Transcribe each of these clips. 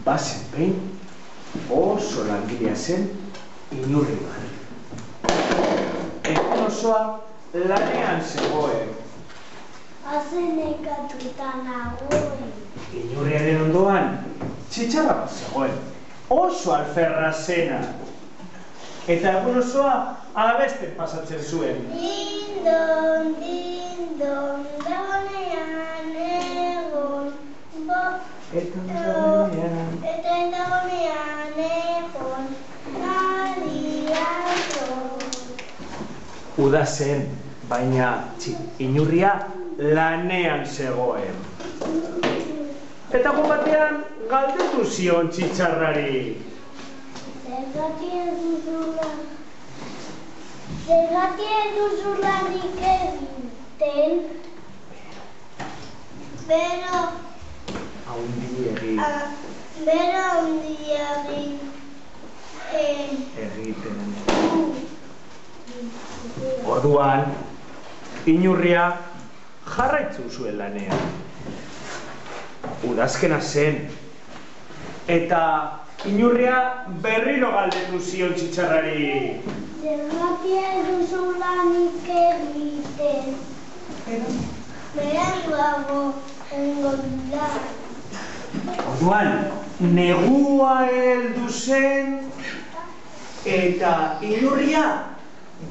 bazen behin oso langilea zen Inurri bat. Egun osoa lanean zegoen. Hazen nekatuta nagoen. Inurriaren ondoan txitxarra bat zegoen. Oso alferra zena. Eta egun osoa abesten pasatzen zuen. Dindon, dindon, dagonean egon. Eta dagonean egon. Nadiazo. Uda zen, baina Inurria lanean zegoen. Eta egun batean galdetu zion txitxarrari. Zergatik ez duzu lanik egiten? Bero haundi egiten. Orduan, Inurria jarraitzu zuen lanean. Udazkena zen. Eta Inurria berriro galdetu zion txitxarrari. Zergatik ez duzu lanik egiten? Beranduago egingo dira. Orduan, negua heldu zen eta Inurria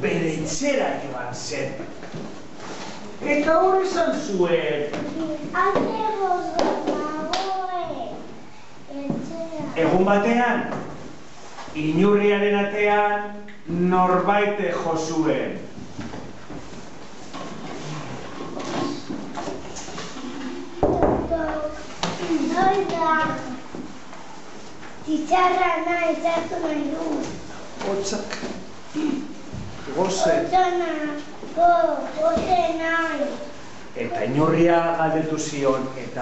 bere etxera joan zen. Eta hor esan zuen. Alde gozat nagoen. Etxera. Egun batean, Inurriaren atean norbaite jo zuen. Doida. Txitxarra nahi, zartu nahi du. Hotzak. Goze. Goze nahi. Eta Inurria galdetu zion eta...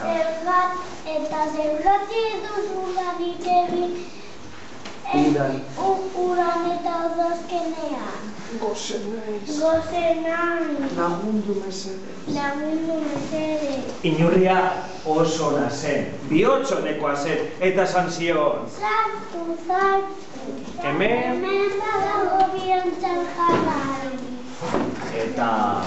Zergatik duzu lanik egiten uran eta udazkenean. Goze naiz. Lagundu mesedez. Inurria oso ona zen, bihotzonekoa zen, eta esan zion. Zartu. Hemen badago bihontzan jarrari. Eta